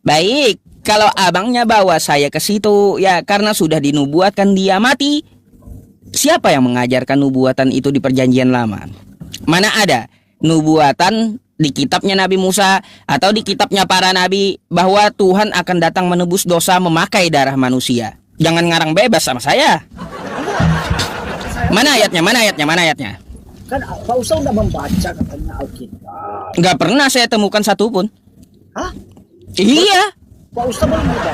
Baik, kalau abangnya bawa saya ke situ, ya karena sudah dinubuatkan dia mati. Siapa yang mengajarkan nubuatan itu di perjanjian lama? Mana ada nubuatan di kitabnya Nabi Musa atau di kitabnya para nabi bahwa Tuhan akan datang menebus dosa memakai darah manusia. Jangan ngarang bebas sama saya. Saya Mana ayatnya? Mana ayatnya? Mana ayatnya? kan Pak Ustaz udah membaca katanya Alkitab. Nggak pernah saya temukan satupun. Hah? Iya, Pak Ustaz belum membaca.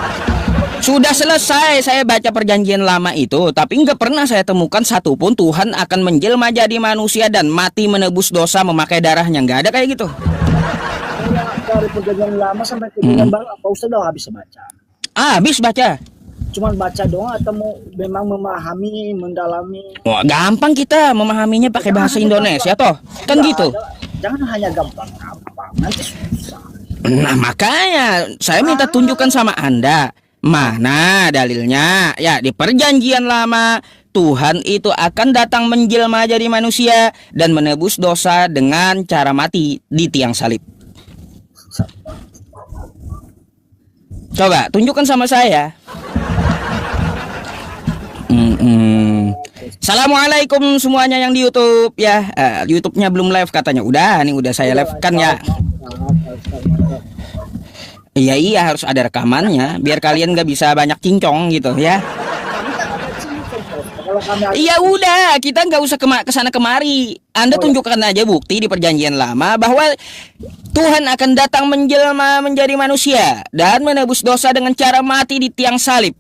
sudah selesai saya baca perjanjian lama itu, tapi nggak pernah saya temukan satupun Tuhan akan menjelma jadi manusia dan mati menebus dosa memakai darahnya. Nggak ada kayak gitu. Kayak dari perjanjian lama sampai ke perjanjian baru, Pak Ustaz udah habis baca. Habis baca. Cuman baca doang atau mau memang memahami, mendalami? Wah, gampang kita memahaminya pakai bahasa Indonesia toh. Kan Enggak, gitu. jangan hanya gampang-gampang, nanti susah. Nah, makanya saya minta tunjukkan sama Anda. Mana dalilnya? Ya, di perjanjian lama Tuhan itu akan datang menjelma jadi manusia dan menebus dosa dengan cara mati di tiang salib. Coba tunjukkan sama saya. Assalamualaikum semuanya yang di YouTube ya. YouTube-nya belum live katanya. Udah, nih udah saya live kan ya. Iya iya harus ada rekamannya biar kalian nggak bisa banyak cincong gitu ya. Kalau kami Iya udah kita nggak usah kesana kemari. Anda tunjukkan aja bukti di perjanjian lama bahwa Tuhan akan datang menjelma menjadi manusia dan menebus dosa dengan cara mati di tiang salib.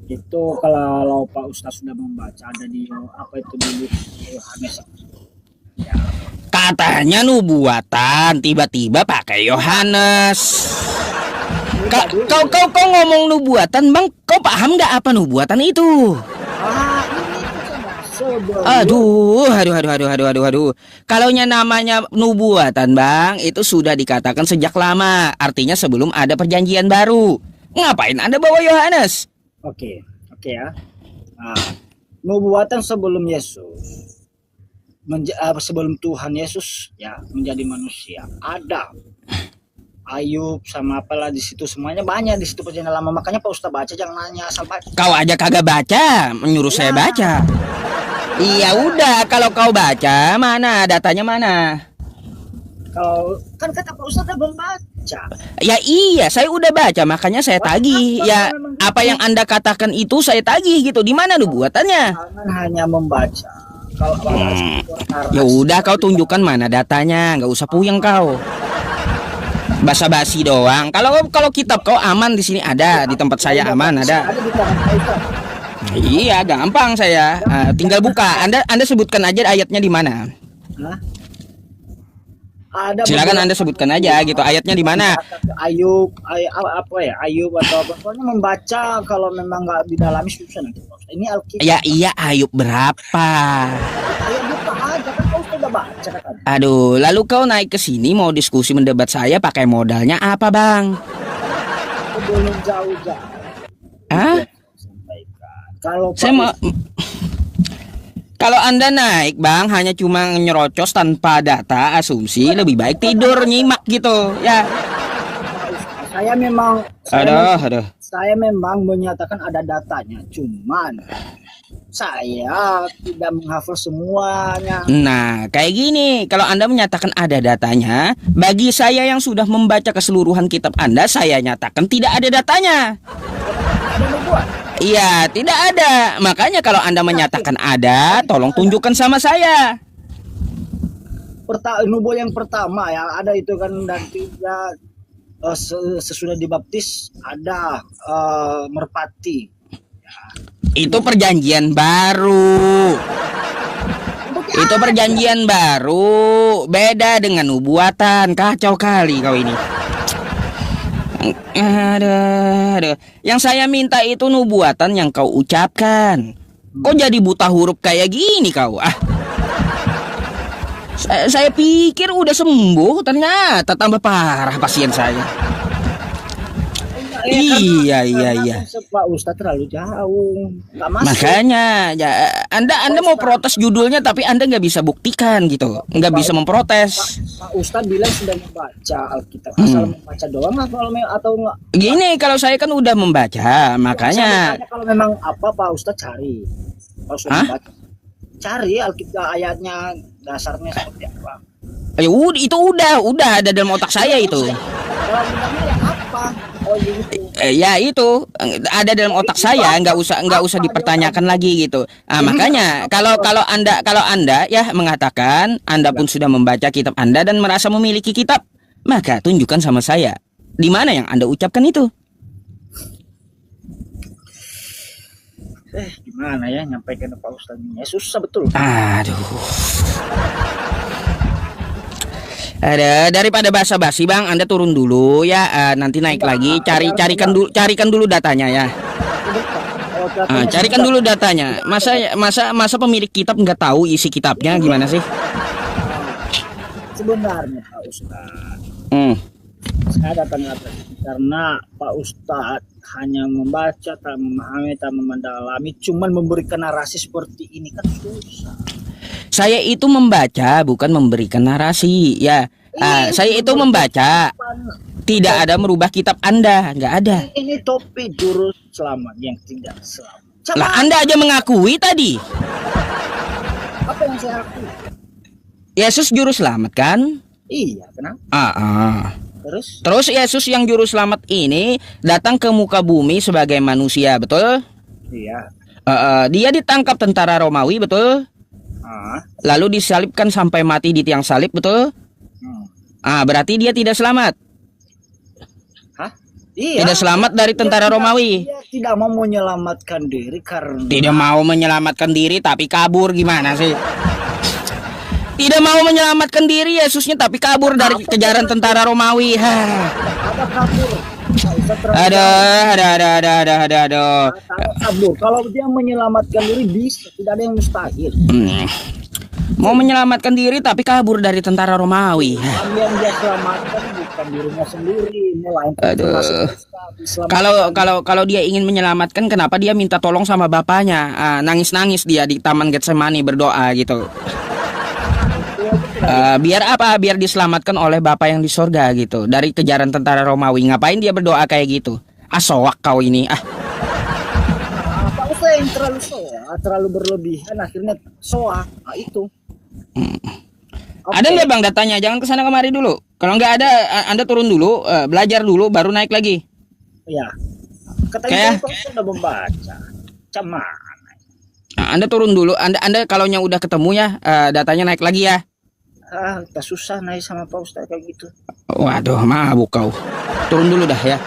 itu kalau Pak Ustaz sudah membaca ada di apa itu dulu Yohanes. Katanya nubuatan tiba-tiba pakai Yohanes. Kau ngomong nubuatan bang, kau paham nggak apa nubuatan itu? Aduh. Kalaunya namanya nubuatan bang, itu sudah dikatakan sejak lama. Artinya sebelum ada perjanjian baru. Ngapain Anda bawa Yohanes? Oke ya. Nah, nubuatan sebelum Yesus, sebelum Tuhan Yesus ya menjadi manusia, ada Ayub sama apalah di situ semuanya banyak di situ perjanjian lama. Makanya Pak Ustaz baca, jangan nanya asal baca. Kau aja kagak baca, menyuruh saya baca. Iya udah, kalau kau baca mana datanya mana? Kalau kan kata Pak Ustaz belum baca. Ya iya, saya udah baca, makanya saya tagih. Ya apa yang Anda katakan itu saya tagih gitu. Di mana nubuatannya? Jangan hanya membaca. Kalau Ya udah kau tunjukkan mana datanya, nggak usah puyeng kau. Basa-basi doang. Kalau kitab kau aman di sini ada, di tempat saya aman ada. Ada di tangan Pak Ustaz. Iya, gampang saya. Tinggal buka. Anda sebutkan aja ayatnya di mana. Hah? Ada Silakan beberapa Anda sebutkan aja gitu. Ayatnya di mana? Ayub, apa ya? Ayub atau apa? Pokoknya membaca kalau memang nggak didalami susah nanti. Pak Ustaz. Ini Alkitab. Ya iya, Ayub berapa? Ayo buka aja kan Pak Ustaz udah baca katanya. Aduh, lalu kau naik ke sini mau diskusi mendebat saya pakai modalnya apa, Bang? Belum jauh-jauh. Hah? Sampaikan. Kalau Pak Saya mau Kalau Anda naik, Bang, hanya cuma nyerocos tanpa data, asumsi, lebih baik tidur nyimak gitu, ya. Ustaz, saya memang menyatakan ada datanya, cuman saya tidak menghafal semuanya. Nah, kayak gini, kalau Anda menyatakan ada datanya, bagi saya yang sudah membaca keseluruhan kitab Anda, saya nyatakan tidak ada datanya. Ada nubuat. Iya, tidak ada. Makanya kalau Anda menyatakan ada, tolong tunjukkan sama saya. Nubuat yang pertama ya ada itu kan dan tiga sesudah dibaptis ada merpati. Itu perjanjian baru. Itu perjanjian baru. Beda dengan nubuatan. Kacau kali kau ini. Aduh. Yang saya minta itu nubuatan yang kau ucapkan. Kok jadi buta huruf kayak gini kau? Saya pikir udah sembuh, ternyata tambah parah pasien saya. Iya. Pak Ustadz terlalu jauh, nggak masuk. Makanya ya, Anda mau protes judulnya tapi Anda nggak bisa buktikan gitu, nggak bisa memprotes. Pak Ustadz bilang sudah membaca Alkitab, asal membaca doang nggak atau nggak? Gini, kalau saya kan udah membaca, makanya. Kalau memang apa Pak Ustadz cari, kalau sudah membaca, cari Alkitab ayatnya dasarnya seperti apa. Ya itu udah ada dalam otak saya itu. Dalam undangnya apa? Oh gitu. Ya itu ada dalam otak saya, nggak usah dipertanyakan lagi gitu. Makanya kalau anda ya mengatakan Anda pun sudah membaca kitab Anda dan merasa memiliki kitab, maka tunjukkan sama saya di mana yang Anda ucapkan itu. Gimana ya nyampaikan ke Pak Ustadz ini? Ya susah betul. Aduh. Daripada basa-basi Bang, Anda turun dulu ya, nanti naik lagi. Carikan dulu datanya ya. Carikan dulu datanya. Masa pemilik kitab nggak tahu isi kitabnya gimana sih? Sebenarnya Pak Ustadz, saya datang karena Pak Ustadz hanya membaca, tak memahami, tak mendalami, cuman memberikan narasi seperti ini kan susah. Saya itu membaca, bukan memberikan narasi ya. Saya itu membaca, tidak ada merubah kitab Anda, nggak ada. Ini topik juru selamat yang tidak selamat. Lah Anda aja mengakui tadi. Apa yang saya akui? Yesus juru selamat kan? Iya, kenapa? Terus Yesus yang juru selamat ini datang ke muka bumi sebagai manusia, betul? Iya. Dia ditangkap tentara Romawi, betul? Lalu disalibkan sampai mati di tiang salib, betul? Berarti dia tidak selamat. Iya. Tidak selamat dari tentara Romawi. Dia tidak mau menyelamatkan diri karena tidak mau menyelamatkan diri tapi kabur, gimana sih? Tidak mau menyelamatkan diri Yesusnya tapi kabur dari kejaran tentara Romawi. Ada kabur. Ada. Kabur. Kalau dia menyelamatkan diri bisa, tidak ada yang mustahil. Mau menyelamatkan diri tapi kabur dari tentara Romawi. Yang dia selamatkan bukan dirinya sendiri, Kalau dia ingin menyelamatkan, kenapa dia minta tolong sama bapaknya? Nangis-nangis dia di Taman Getsemani berdoa gitu. Biar apa? Biar diselamatkan oleh Bapa yang di sorga gitu dari kejaran tentara Romawi. Ngapain dia berdoa kayak gitu? Soak kau ini. Apa yang terlalu soak, terlalu berlebihan akhirnya soak. Itu. Ada nggak Bang datanya? Jangan kesana kemari dulu. Kalau nggak ada, Anda turun dulu, belajar dulu, baru naik lagi. Iya. Katanya sudah membaca. Cuman. Anda turun dulu. Anda kalau yang udah ketemu ya, datanya naik lagi ya. Kita susah naik sama Pak Ustadz kayak gitu. Waduh, mabuk kau. Turun dulu dah ya.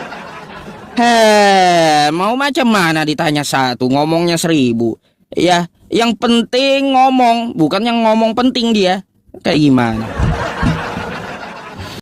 Mau macam mana ditanya satu, ngomongnya 1000. Ya, yang penting ngomong, bukan yang ngomong penting dia. Kayak gimana?